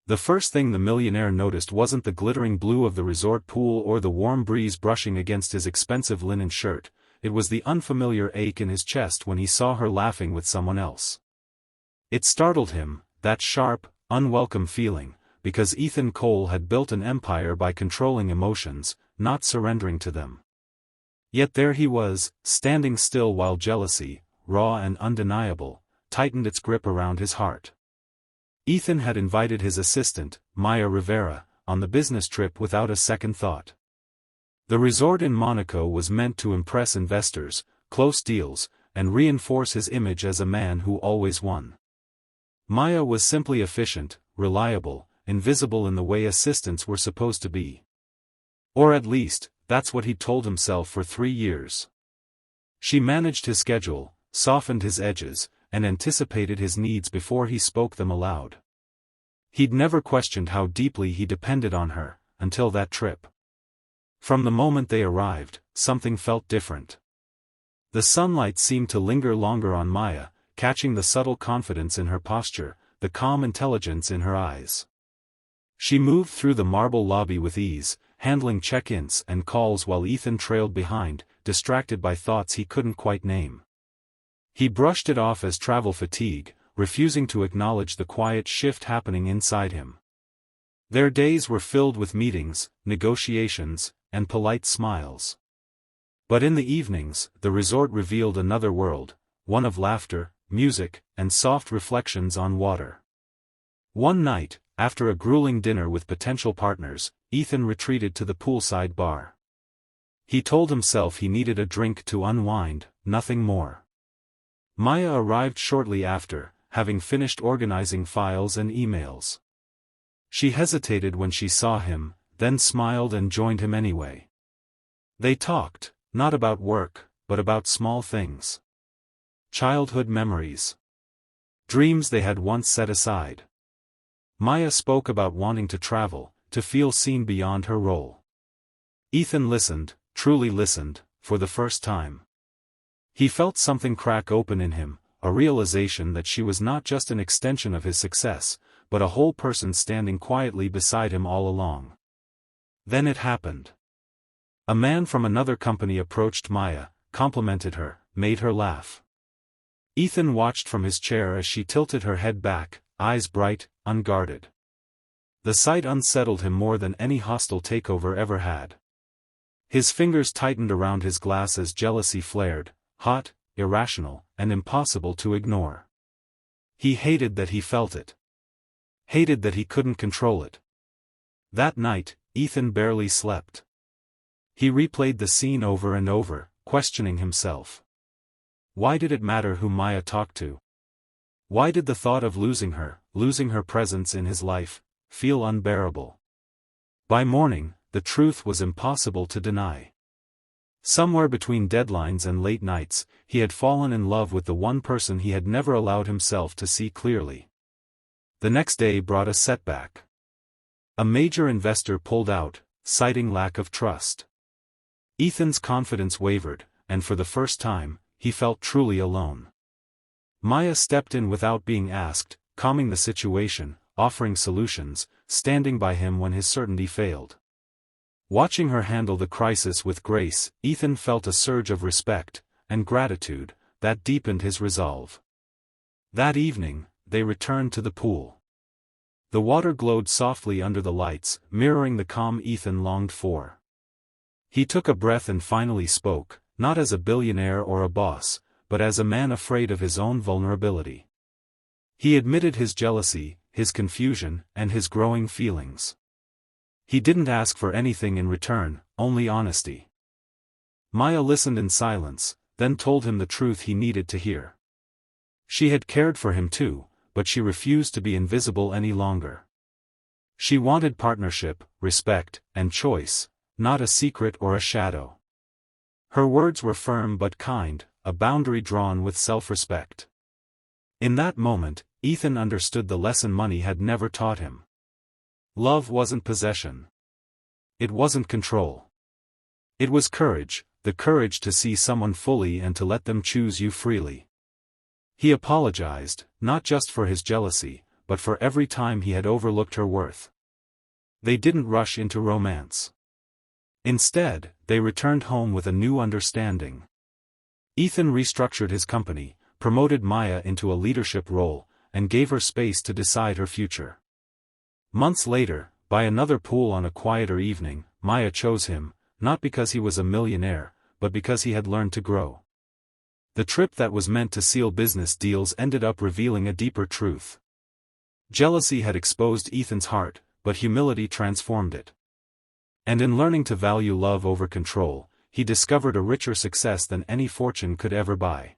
The first thing the millionaire noticed wasn't the glittering blue of the resort pool or the warm breeze brushing against his expensive linen shirt, it was the unfamiliar ache in his chest when he saw her laughing with someone else. It startled him, that sharp, unwelcome feeling, because Ethan Cole had built an empire by controlling emotions, not surrendering to them. Yet there he was, standing still while jealousy, raw and undeniable, tightened its grip around his heart. Ethan had invited his assistant, Maya Rivera, on the business trip without a second thought. The resort in Monaco was meant to impress investors, close deals, and reinforce his image as a man who always won. Maya was simply efficient, reliable, invisible in the way assistants were supposed to be. Or at least, that's what he'd told himself for 3 years. She managed his schedule, softened his edges, and anticipated his needs before he spoke them aloud. He'd never questioned how deeply he depended on her, until that trip. From the moment they arrived, something felt different. The sunlight seemed to linger longer on Maya, catching the subtle confidence in her posture, the calm intelligence in her eyes. She moved through the marble lobby with ease, handling check-ins and calls while Ethan trailed behind, distracted by thoughts he couldn't quite name. He brushed it off as travel fatigue, refusing to acknowledge the quiet shift happening inside him. Their days were filled with meetings, negotiations, and polite smiles. But in the evenings, the resort revealed another world, one of laughter, music, and soft reflections on water. One night, after a grueling dinner with potential partners, Ethan retreated to the poolside bar. He told himself he needed a drink to unwind, nothing more. Maya arrived shortly after, having finished organizing files and emails. She hesitated when she saw him, then smiled and joined him anyway. They talked, not about work, but about small things. Childhood memories. Dreams they had once set aside. Maya spoke about wanting to travel, to feel seen beyond her role. Ethan listened, truly listened, for the first time. He felt something crack open in him, a realization that she was not just an extension of his success, but a whole person standing quietly beside him all along. Then it happened. A man from another company approached Maya, complimented her, made her laugh. Ethan watched from his chair as she tilted her head back, eyes bright, unguarded. The sight unsettled him more than any hostile takeover ever had. His fingers tightened around his glass as jealousy flared, hot, irrational, and impossible to ignore. He hated that he felt it. Hated that he couldn't control it. That night, Ethan barely slept. He replayed the scene over and over, questioning himself. Why did it matter who Maya talked to? Why did the thought of losing her presence in his life, feel unbearable? By morning, the truth was impossible to deny. Somewhere between deadlines and late nights, he had fallen in love with the one person he had never allowed himself to see clearly. The next day brought a setback. A major investor pulled out, citing lack of trust. Ethan's confidence wavered, and for the first time, he felt truly alone. Maya stepped in without being asked, calming the situation, offering solutions, standing by him when his certainty failed. Watching her handle the crisis with grace, Ethan felt a surge of respect and gratitude that deepened his resolve. That evening, they returned to the pool. The water glowed softly under the lights, mirroring the calm Ethan longed for. He took a breath and finally spoke, not as a billionaire or a boss, but as a man afraid of his own vulnerability. He admitted his jealousy, his confusion, and his growing feelings. He didn't ask for anything in return, only honesty. Maya listened in silence, then told him the truth he needed to hear. She had cared for him too, but she refused to be invisible any longer. She wanted partnership, respect, and choice, not a secret or a shadow. Her words were firm but kind, a boundary drawn with self-respect. In that moment, Ethan understood the lesson money had never taught him. Love wasn't possession. It wasn't control. It was courage, the courage to see someone fully and to let them choose you freely. He apologized, not just for his jealousy, but for every time he had overlooked her worth. They didn't rush into romance. Instead, they returned home with a new understanding. Ethan restructured his company, promoted Maya into a leadership role, and gave her space to decide her future. Months later, by another pool on a quieter evening, Maya chose him, not because he was a millionaire, but because he had learned to grow. The trip that was meant to seal business deals ended up revealing a deeper truth. Jealousy had exposed Ethan's heart, but humility transformed it. And in learning to value love over control, he discovered a richer success than any fortune could ever buy.